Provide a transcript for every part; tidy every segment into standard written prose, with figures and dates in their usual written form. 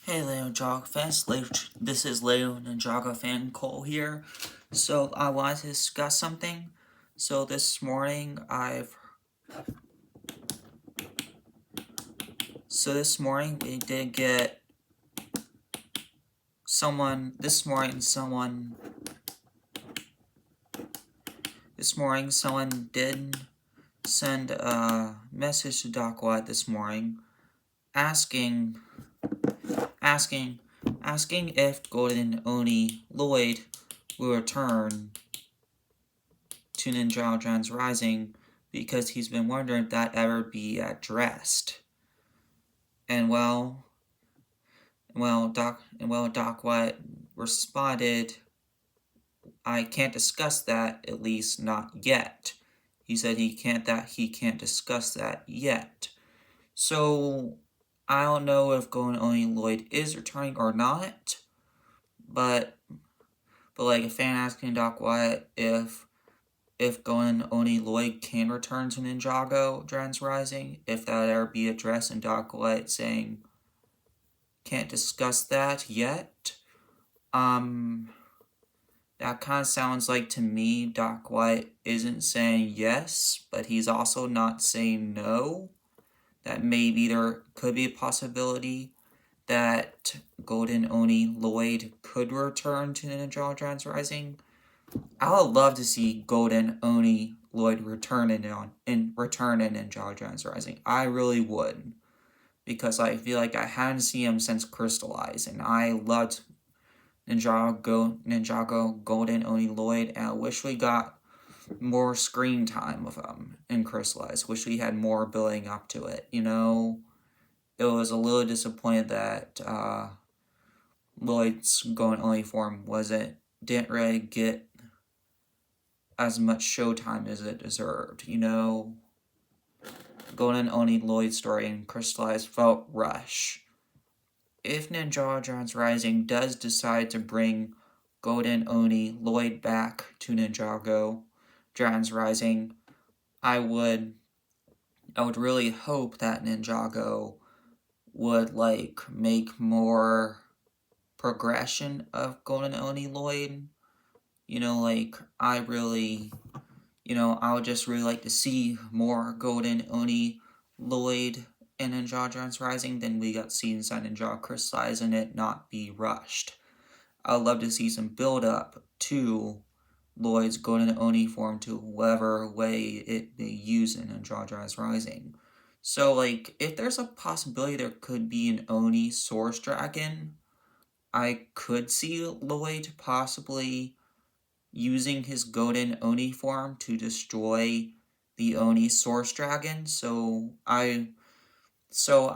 Hey Leo Ninjago fans, this is Leo Ninjago fan Cole here. So I wanted to discuss something. So this morning we did get someone did send a message to Doc White this morning asking asking asking if Golden Oni Lloyd will return to Ninjago Rising because he's been wondering if that ever be addressed. And Doc White responded, "I can't discuss that, at least not yet." He said he can't discuss that yet. So I don't know if Golden Oni Lloyd is returning or not, but like a fan asking Doc White if Golden Oni Lloyd can return to Ninjago Dragons Rising, if that ever be addressed, and Doc White saying can't discuss that yet. That kind of sounds like to me Doc White isn't saying yes, but he's also not saying no. That maybe there could be a possibility that Golden Oni Lloyd could return to Ninjago Dragons Rising. I would love to see Golden Oni Lloyd return in Ninjago Dragons Rising. I really would, because I feel like I hadn't seen him since Crystallize, and I loved Ninjago Golden Oni Lloyd, and I wish we got more screen time with him in Crystallize. Wish we had more building up to it. It was a little disappointed that Lloyd's Golden Oni form didn't really get as much showtime as it deserved. Golden Oni Lloyd's story in Crystallize felt rushed. If Ninjago Dragons Rising does decide to bring Golden Oni Lloyd back to Ninjago Dragons Rising, I would really hope that Ninjago would make more progression of Golden Oni Lloyd. I would just really like to see more Golden Oni Lloyd in Ninjago Dragons Rising than we got seen inside Ninjago Crystallize, and it not be rushed. I would love to see some build up to Lloyd's Golden Oni form to whatever way it be used in Ninjago Dragons Rising. So, if there's a possibility there could be an Oni Source Dragon, I could see Lloyd possibly using his Golden Oni form to destroy the Oni Source Dragon. So I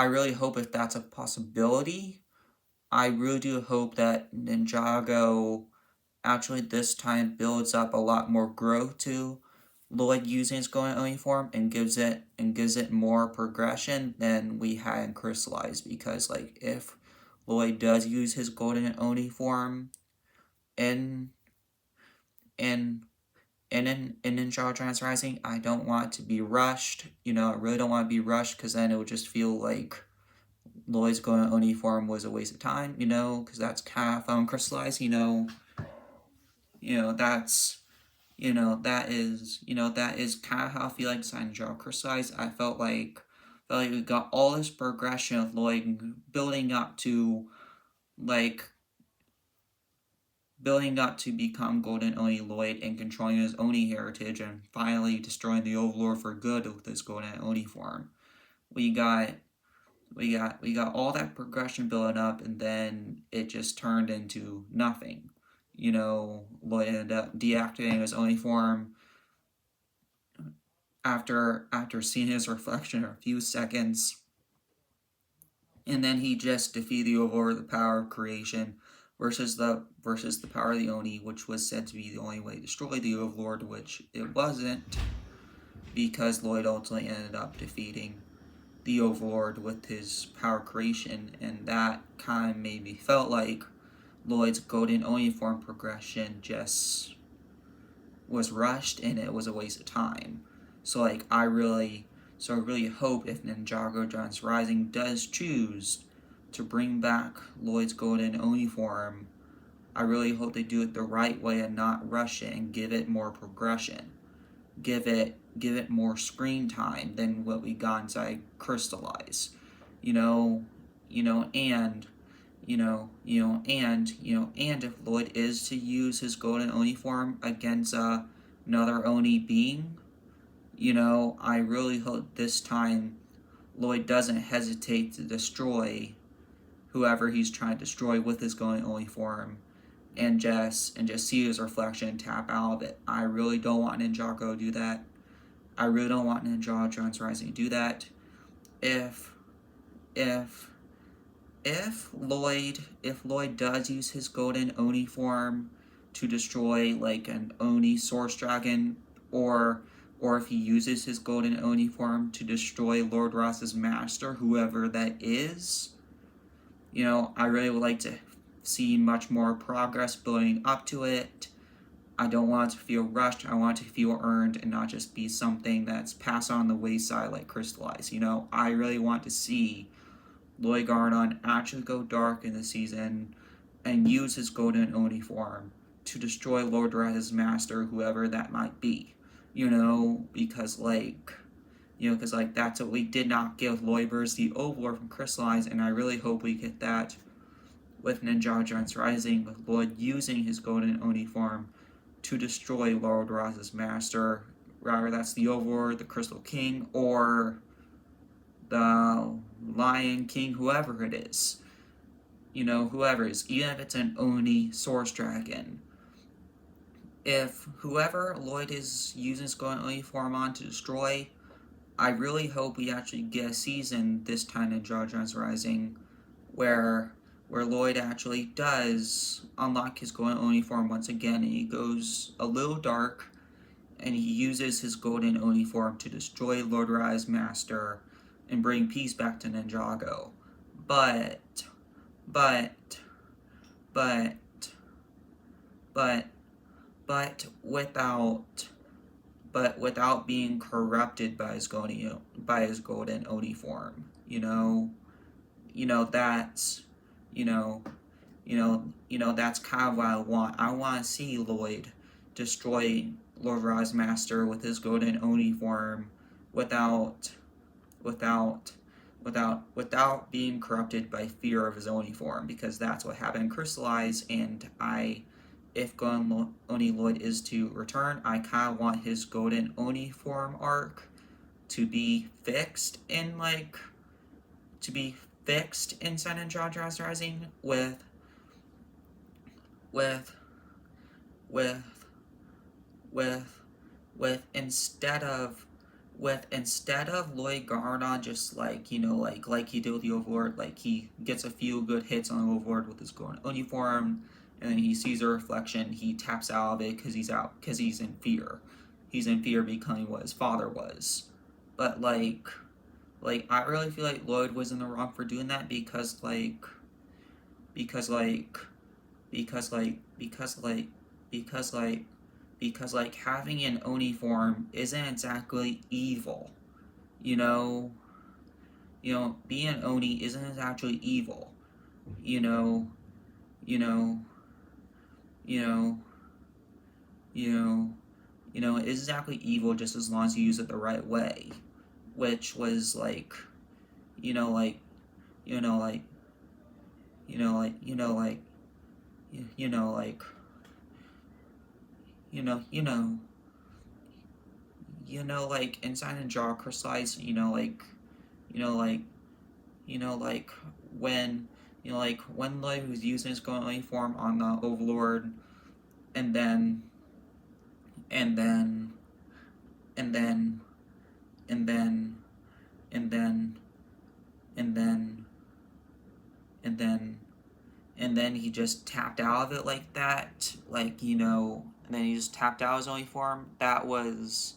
really hope if that's a possibility. I really do hope that Ninjago actually this time builds up a lot more growth to Lloyd using his Golden Oni form and gives it more progression than we had in Crystallize, because if Lloyd does use his Golden Oni form in Ninjago Dragons Rising, I don't want it to be rushed. I really don't want to be rushed, because then it would just feel like Lloyd's Golden Oni form was a waste of time, because that's kind of how I'm Crystallized, that is kind of how I feel like signing Ninjago Crystallized. I felt like we got all this progression of Lloyd building up to become Golden Oni Lloyd and controlling his Oni heritage, and finally destroying the Overlord for good with his Golden Oni form. We got all that progression building up, and then it just turned into nothing. Lloyd ended up deactivating his Oni form after seeing his reflection for a few seconds, and then he just defeated the Overlord with the power of creation versus the power of the Oni, which was said to be the only way to destroy the Overlord, which it wasn't, because Lloyd ultimately ended up defeating the Overlord with his power creation, and that kind of made me felt like Lloyd's Golden Oni form progression just was rushed and it was a waste of time. So I really hope if Ninjago Dragons Rising does choose to bring back Lloyd's Golden Oni form, I really hope they do it the right way and not rush it and give it more progression. Give it more screen time than what we got inside Crystallize. You know, and and if Lloyd is to use his Golden Oni form against another Oni being, I really hope this time Lloyd doesn't hesitate to destroy whoever he's trying to destroy with his Golden Oni form, and just see his reflection and tap out of it. I really don't want Ninjago to do that. I really don't want Ninjago Rising to do that. If Lloyd does use his Golden Oni form to destroy like an Oni Source Dragon, or if he uses his Golden Oni form to destroy Lord Ross's master, whoever that is, I really would like to see much more progress building up to it. I don't want it to feel rushed. I want it to feel earned and not just be something that's passed on the wayside like Crystallize. I really want to see Lloyd Garnon actually go dark in the season and use his Golden Oni form to destroy Lord Raz's master, whoever that might be. Because that's what we did not get with Lloyd versus the Overlord from Crystallize, and I really hope we get that with Ninjago Rising, with Lloyd using his Golden Oni form to destroy Lord Raz's master, rather that's the Overlord, the Crystal King, or the Lion King, whoever it is. Whoever it is, even if it's an Oni Source Dragon. If whoever Lloyd is using his Golden Oni form on to destroy, I really hope we actually get a season this time in Ninjago Rising where Lloyd actually does unlock his Golden Oni form once again, and he goes a little dark, and he uses his Golden Oni form to destroy Lord Rai's master and bring peace back to Ninjago. But without being corrupted by his Golden Oni form. That's kind of what I want. I want to see Lloyd destroy Lord Ra's master with his Golden Oni form without being corrupted by fear of his Oni form, because that's what happened in Crystallize. And if Golden Oni Lloyd is to return, I kind of want his Golden Oni form arc to be fixed in Sun and Ninjago Rising with instead of Lloyd Garnon just like he did with the Overlord, like he gets a few good hits on the Overlord with his Golden Oni form, and then he sees a reflection, he taps out of it because he's in fear. He's in fear of becoming what his father was. But I really feel like Lloyd was in the wrong for doing that, because having an Oni form isn't exactly evil. Being an Oni isn't actually evil. It isn't exactly evil just as long as you use it the right way. Which was inside and jaw crystallize, when Lloyd was using his Golden form on the Overlord, and then he just tapped out of it like that, and then he just tapped out his Oni form. That was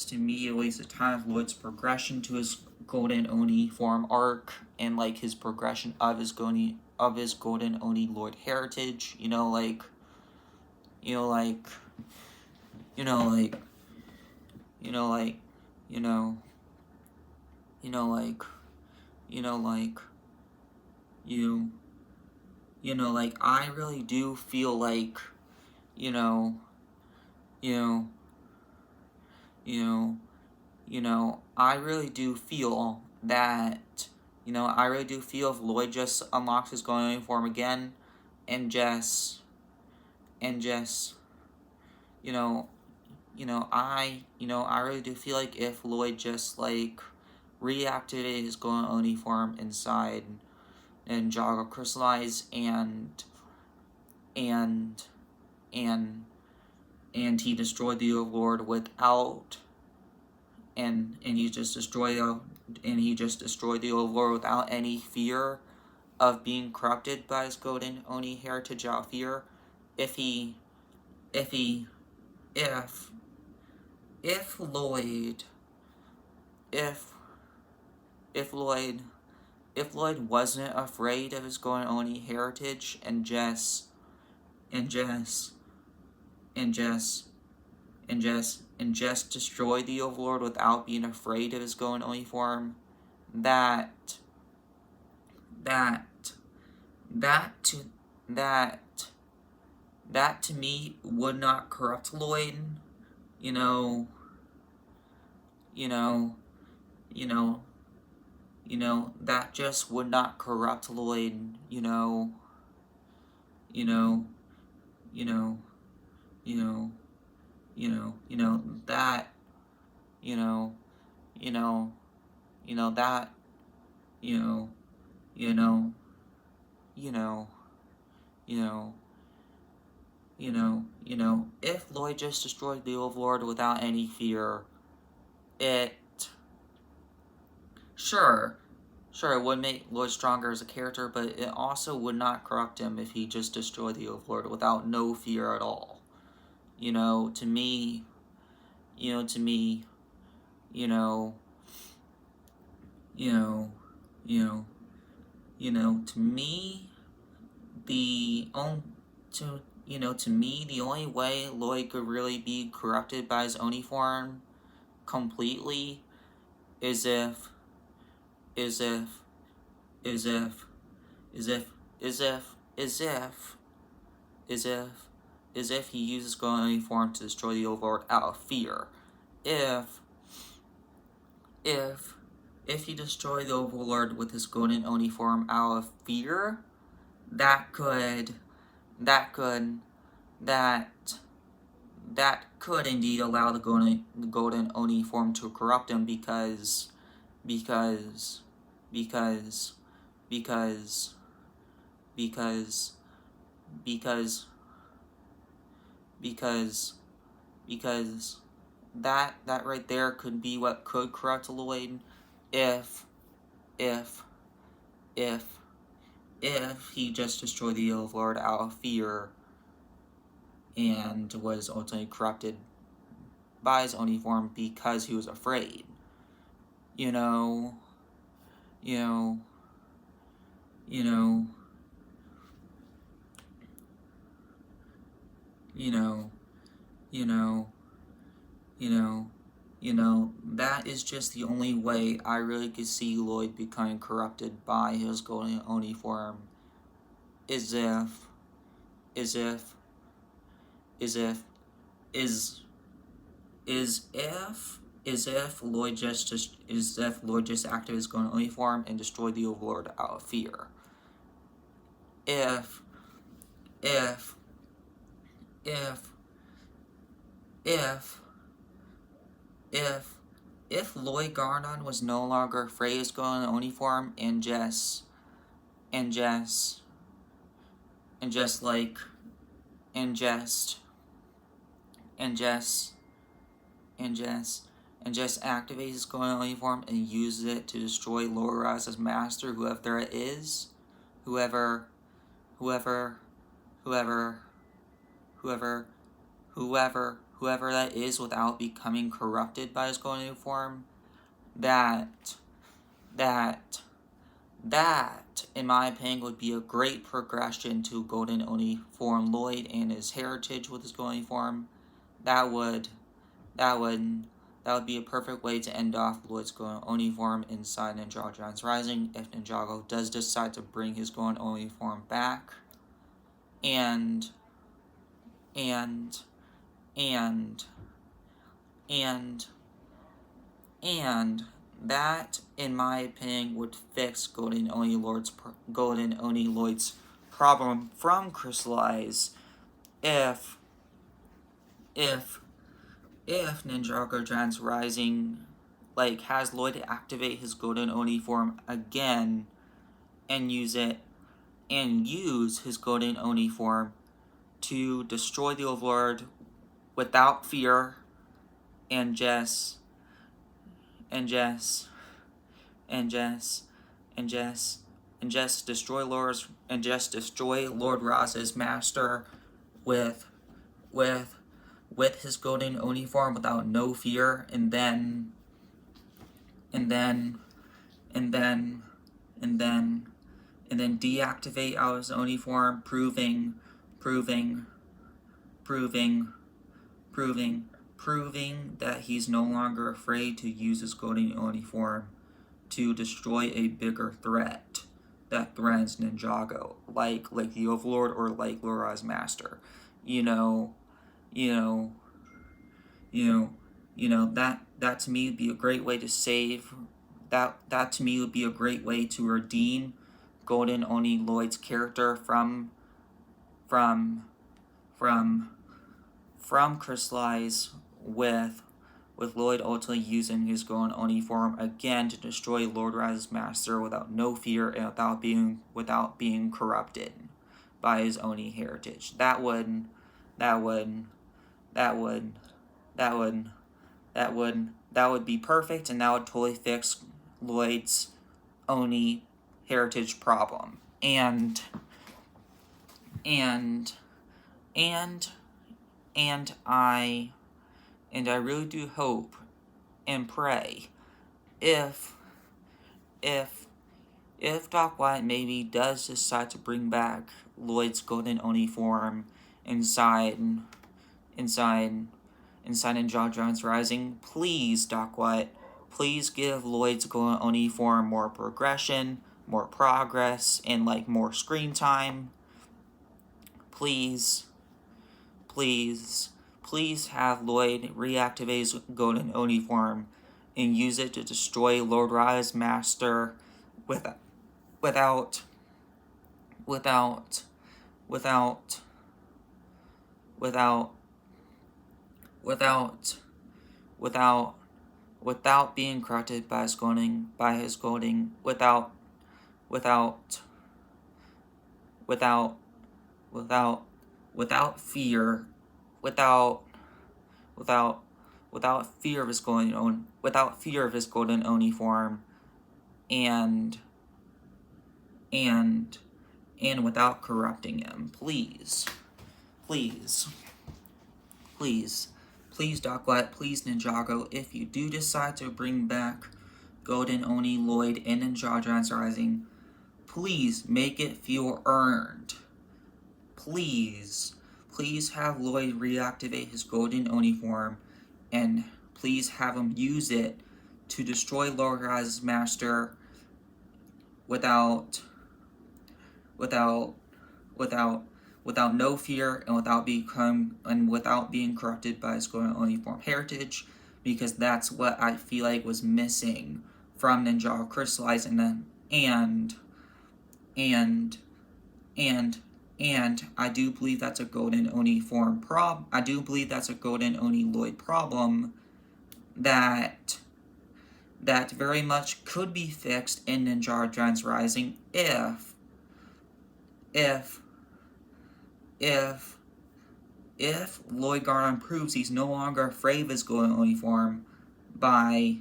to me at least a time of Lloyd's progression to his Golden Oni form arc, and his progression of his Golden Oni Lloyd heritage. you know, like, you know, like, you know, like, you know, you know, like, you know, like, you, like, I really do feel like, you know, you know, I really do feel that, I really do feel if Lloyd just unlocks his golden uniform again, and just, you know, I really do feel like if Lloyd just, like, reactivated his golden uniform inside Ninjago crystallize and, and, he destroyed the Overlord without, and he just destroyed the Overlord without any fear of being corrupted by his golden Oni heritage out of fear. If he, if he, if Lloyd, if Lloyd, wasn't afraid of his golden Oni heritage and just, and just, and just, and just destroy the Overlord without being afraid of his golden Oni form, that that that to that that to me would not corrupt Lloyd. You know, you know, you know, that just would not corrupt Lloyd. You know, you know, you know, you know, that, you know, that, you know, you know, you know, you know, if Lloyd just destroyed the Overlord without any fear, it, sure, it would make Lloyd stronger as a character, but it also would not corrupt him if he just destroyed the Overlord without no fear at all. To me, to me, you know, you know, to me, the only, to me, the only way Lloyd could really be corrupted by his Oni form completely is if is if is if is if is if is if is if is if he uses golden Oni form to destroy the Overlord out of fear. If he destroyed the Overlord with his golden Oni form out of fear, that could indeed allow the golden Oni form to corrupt him because because because because because because because because that right there could be what could corrupt Lloyd if if if he just destroyed the Overlord out of fear and was ultimately corrupted by his Oni form because he was afraid. You know, you know, you know, you know, you know, you know, that is just the only way I really could see Lloyd becoming corrupted by his golden Oni form is if is if is if is is if Lloyd just activated his golden Oni form and destroyed the Overlord out of fear. If if if if if if Lloyd Garnon was no longer afraid of his golden Oni form and just like and just activate his golden Oni form and use it to destroy Loraz's master, whoever it is, whoever that is, without becoming corrupted by his golden Oni form, that That, in my opinion, would be a great progression to Golden Oni form Lloyd and his heritage with his Golden form. That would that would that would be a perfect way to end off Lloyd's Golden Oni form inside Ninjago Giants Rising if Ninjago does decide to bring his Golden Oni form back. And and and and and that, in my opinion, would fix Golden Oni Lloyd's problem from Crystallize if if Ninjago Giants Rising has Lloyd activate his Golden Oni form again and use his Golden Oni form to destroy the Overlord without fear and just destroy Lord Raz's master with his Golden Oni form without no fear, and then deactivate out his Oni form, proving that he's no longer afraid to use his Golden Oni form to destroy a bigger threat that threatens Ninjago, like the Overlord or like Lord Raz's master. That to me would be a great way to save. That to me would be a great way to redeem Golden Oni Lloyd's character from Crystallize with Lloyd ultimately using his Golden Oni form again to destroy Lord Raz's master without no fear and without being corrupted by his Oni heritage. That would be perfect, and that would totally fix Lloyd's Oni heritage problem. And I really do hope and pray if Doc White maybe does decide to bring back Lloyd's Golden Oni form inside Ninjago Giants Rising, please, Doc White, please give Lloyd's Golden Oni form more progression, more progress, and more screen time. Please have Lloyd reactivate his Golden Oni form and use it to destroy Lord Raz's master without being corrupted by his Golden without fear of his Golden Oni form, and without corrupting him. Please, Doc White, please, Ninjago, if you do decide to bring back Golden Oni Lloyd in Ninjago Giants Rising, please make it feel earned. Please have Lloyd reactivate his Golden Oni form, and please have him use it to destroy Lord Raz's master without no fear and without being corrupted by his Golden Oni form heritage, because that's what I feel like was missing from Ninjago Crystallize, and I do believe that's a Golden Oni form problem. I do believe that's a Golden Oni Lloyd problem that very much could be fixed in Ninjago Giants Rising if Lloyd Garland proves he's no longer afraid of his Golden Oni form by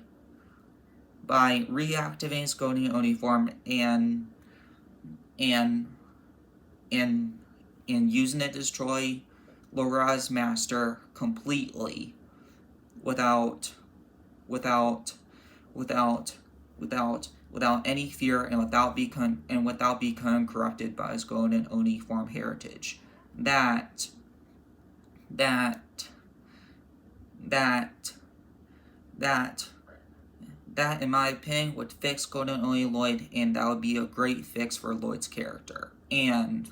reactivating his Golden Oni form and using it to destroy Lord Raz's master completely without without any fear and without becoming corrupted by his golden Oni form heritage. That in my opinion would fix golden Oni Lloyd, and that would be a great fix for Lloyd's character and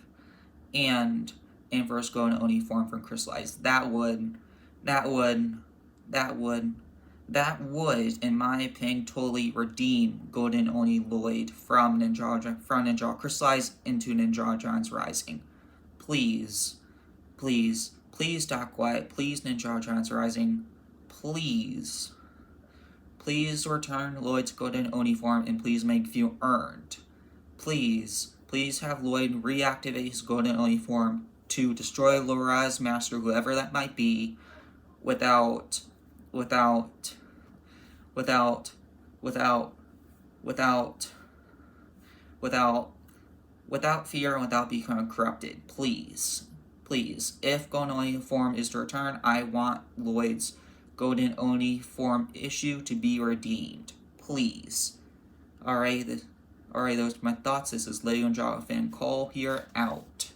for his golden Oni form from crystallized. That would, in my opinion, totally redeem golden Oni Lloyd from Ninjago crystallized into Ninjago's Rising. Please, Doc Quiet, please Ninjago's Rising, please return Lloyd's golden Oni form, and please make it feel earned. Please have Lloyd reactivate his golden Oni form to destroy Laura's master, whoever that might be, without fear and without becoming corrupted. Please, if golden Oni form is to return, I want Lloyd's golden Oni form issue to be redeemed. Please. Alright, those are my thoughts. This is Lego Ninjago fan Cole here, out.